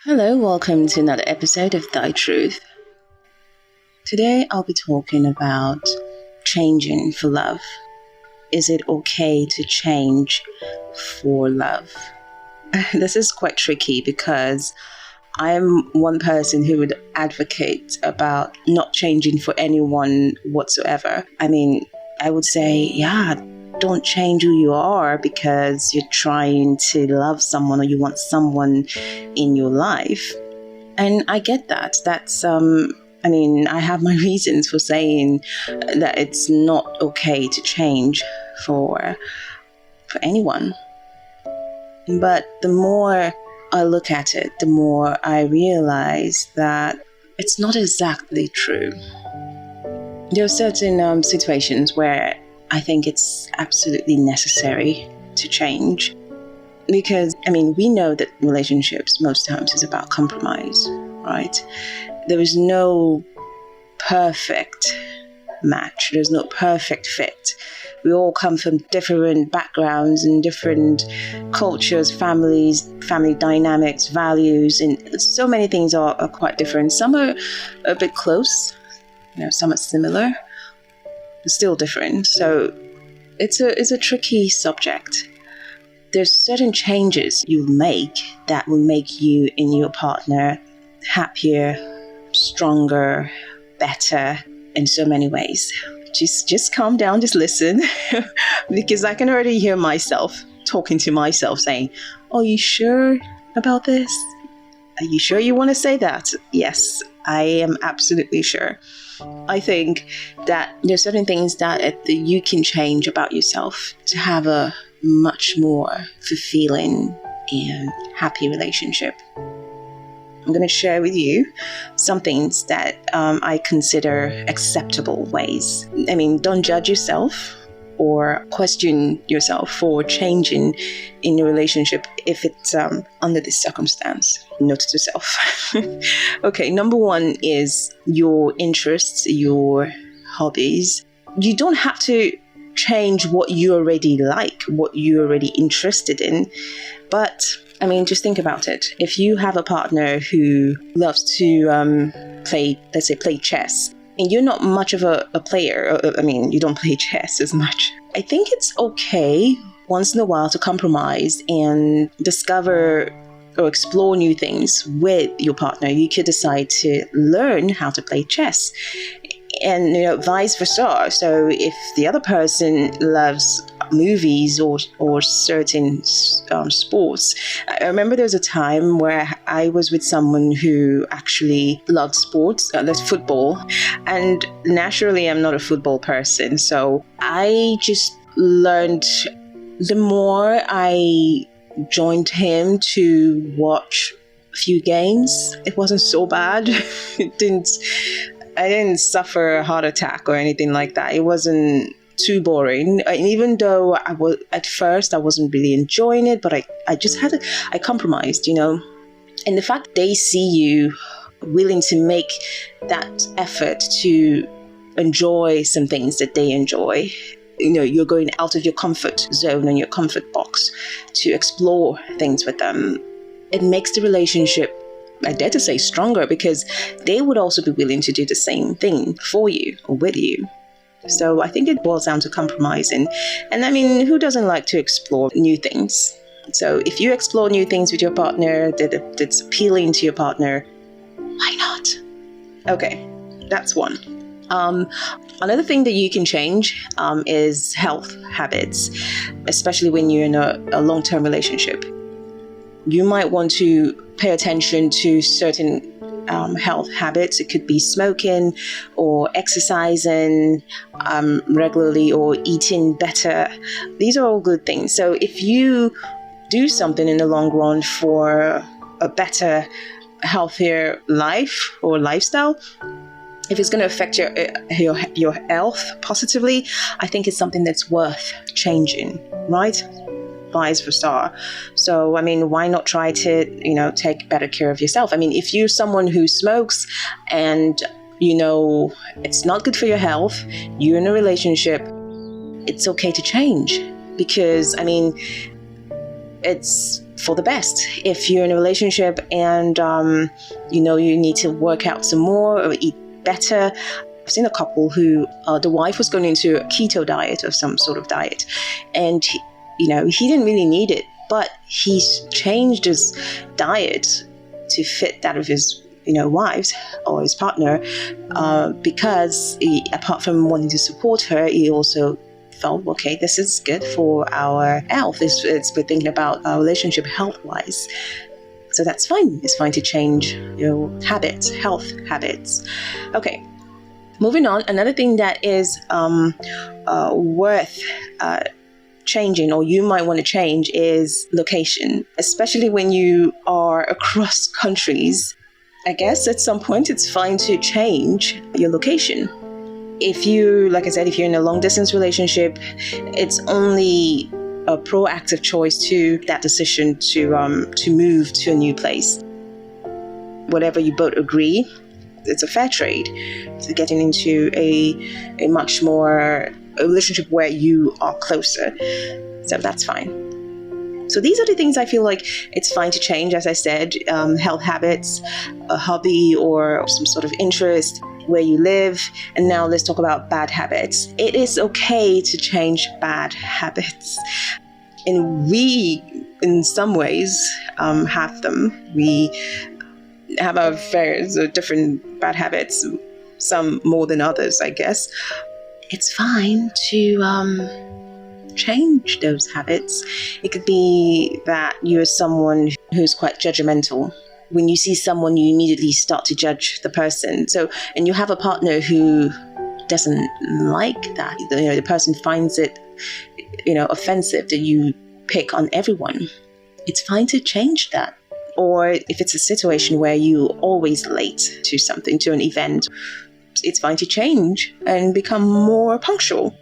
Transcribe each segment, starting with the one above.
Hello, welcome to another episode of Thy Truth. Today I'll be talking about changing for love. Is it okay to change for love? This is quite tricky because I'm one person who would advocate about not changing for anyone whatsoever. I would say, don't change who you are because you're trying to love someone or you want someone in your life. And I get that. I have my reasons for saying that it's not okay to change for anyone. But the more I look at it, the more I realize that it's not exactly true. There are certain situations where I think it's absolutely necessary to change because, we know that relationships most times is about compromise, right? There is no perfect match. There's no perfect fit. We all come from different backgrounds and different cultures, families, family dynamics, values, and so many things are quite different. Some are a bit close, some are similar, but still different. So it's a tricky subject. There's certain changes you make that will make you and your partner happier, stronger, better in so many ways. Just calm down, just listen, because I can already hear myself talking to myself saying, "Are you sure about this? Are you sure you want to say that?" Yes, I am absolutely sure. I think that there's certain things that you can change about yourself to have a much more fulfilling and happy relationship. I'm going to share with you some things that I consider acceptable ways. Don't judge yourself or question yourself for changing in your relationship if it's under this circumstance. Note to self. Okay, number one is your interests, your hobbies. You don't have to change what you already like, what you're already interested in, but just think about it. If you have a partner who loves to play chess, and you're not much of a player, you don't play chess as much, I think it's okay once in a while to compromise and discover or explore new things with your partner. You could decide to learn how to play chess and vice versa. So if the other person loves movies or certain sports. I remember there was a time where I was with someone who actually loved sports, that's football, and naturally I'm not a football person, so I just learned. The more I joined him to watch a few games, it wasn't so bad. I didn't suffer a heart attack or anything like that. It wasn't too boring. And even though at first I wasn't really enjoying it, but I compromised, And the fact they see you willing to make that effort to enjoy some things that they enjoy, you're going out of your comfort zone and your comfort box to explore things with them. It makes the relationship, I dare to say, stronger because they would also be willing to do the same thing for you or with you. So I think it boils down to compromising. And who doesn't like to explore new things? So if you explore new things with your partner that's appealing to your partner, why not? Okay, that's one. Another thing that you can change is health habits, especially when you're in a long-term relationship. You might want to pay attention to certain health habits. It could be smoking or exercising regularly or eating better. These are all good things. So if you do something in the long run for a better, healthier life or lifestyle, if it's going to affect your health positively, I think it's something that's worth changing, right? Vice versa. So, why not try to, take better care of yourself? If you're someone who smokes and, it's not good for your health, you're in a relationship, it's okay to change because, it's for the best. If you're in a relationship and you need to work out some more or eat better. I've seen a couple who the wife was going into a keto diet of some sort of diet, and he didn't really need it, but he's changed his diet to fit that of his wife's or his partner, because apart from wanting to support her, he also felt, okay, this is good for our health. We're thinking about our relationship health-wise. So that's fine. It's fine to change your habits, health habits. Okay, moving on. Another thing that is worth changing, or you might want to change, is location, especially when you are across countries. I guess at some point it's fine to change your location. If you're in a long distance relationship, it's only a proactive choice to that decision to move to a new place. Whatever you both agree, it's a fair trade to getting into a much more a relationship where you are closer. So that's fine. So these are the things I feel like it's fine to change. As I said, health habits, a hobby or some sort of interest, where you live. And now let's talk about bad habits. It is okay to change bad habits. And we, in some ways, have them. We have our various different bad habits, some more than others, I guess. It's fine to change those habits. It could be that you're someone who's quite judgmental. When you see someone, you immediately start to judge the person. And you have a partner who doesn't like that. The person finds it, offensive that you pick on everyone. It's fine to change that. Or if it's a situation where you're always late to something, to an event, it's fine to change and become more punctual.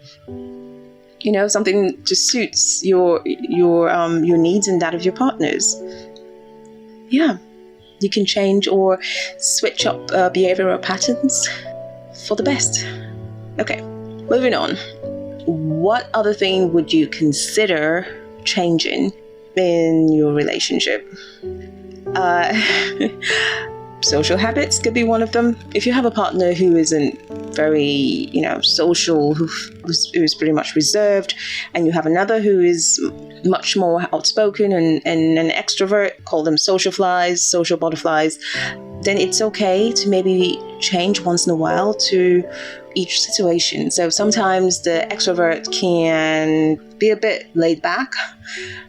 Something just suits your needs and that of your partners. Yeah, you can change or switch up behavioral patterns for the best. Okay, moving on. What other thing would you consider changing in your relationship? Social habits could be one of them. If you have a partner who isn't very, social, who's pretty much reserved, and you have another who is much more outspoken and an extrovert, call them social flies, social butterflies, then it's okay to maybe change once in a while to each situation. So sometimes the extrovert can be a bit laid back,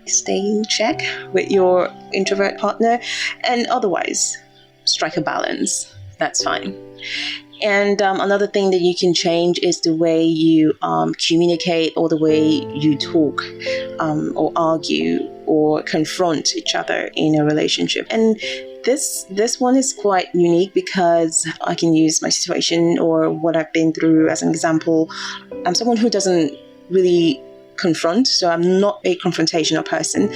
stay in check with your introvert partner, and otherwise strike a balance. That's fine. And another thing that you can change is the way you communicate, or the way you talk or argue or confront each other in a relationship. And this one is quite unique because I can use my situation or what I've been through as an example. I'm someone who doesn't really confront, so I'm not a confrontational person.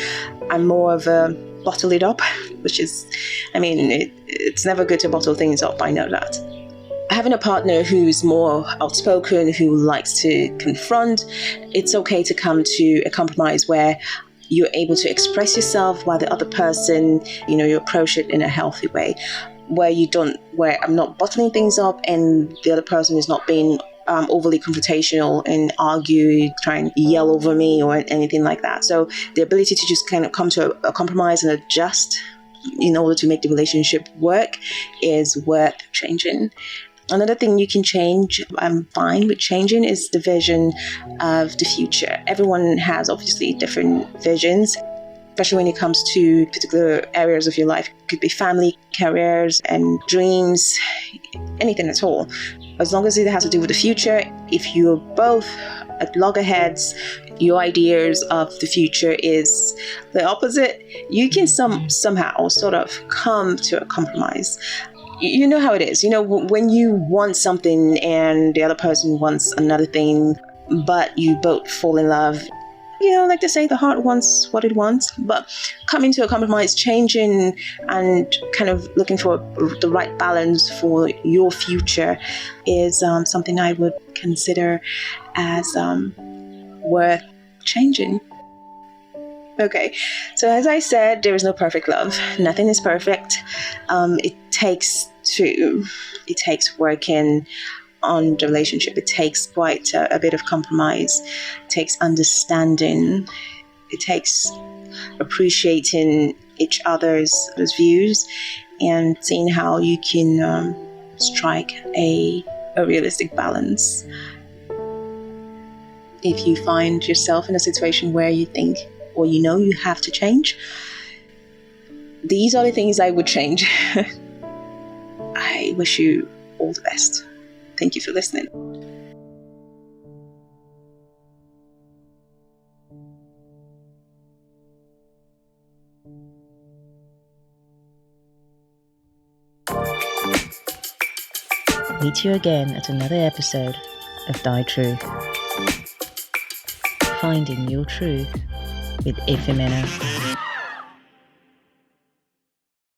I'm more of a bottle it up, which is, it's never good to bottle things up, I know that. Having a partner who's more outspoken, who likes to confront, it's okay to come to a compromise where you're able to express yourself while the other person, you approach it in a healthy way, where I'm not bottling things up and the other person is not being overly confrontational and argue, try and yell over me or anything like that. So the ability to just kind of come to a compromise and adjust in order to make the relationship work is worth changing. Another thing you can change, I'm fine with changing, is the vision of the future. Everyone has obviously different visions, especially when it comes to particular areas of your life. It could be family, careers, and dreams, anything at all. As long as it has to do with the future, if you're both at loggerheads, your ideas of the future is the opposite, you can somehow sort of come to a compromise. You know how it is. When you want something and the other person wants another thing, but you both fall in love, like they say, the heart wants what it wants. But coming to a compromise, changing and kind of looking for the right balance for your future is something I would consider as worth changing. Okay, so as I said, there is no perfect love. Nothing is perfect. It takes working on the relationship. It takes quite a bit of compromise. It takes understanding. It takes appreciating each other's views and seeing how you can strike a realistic balance. If you find yourself in a situation where you think or you know you have to change, these are the things I would change. I wish you all the best. Thank you for listening. Meet you again at another episode of Thy Truth. Finding your truth with Efemena.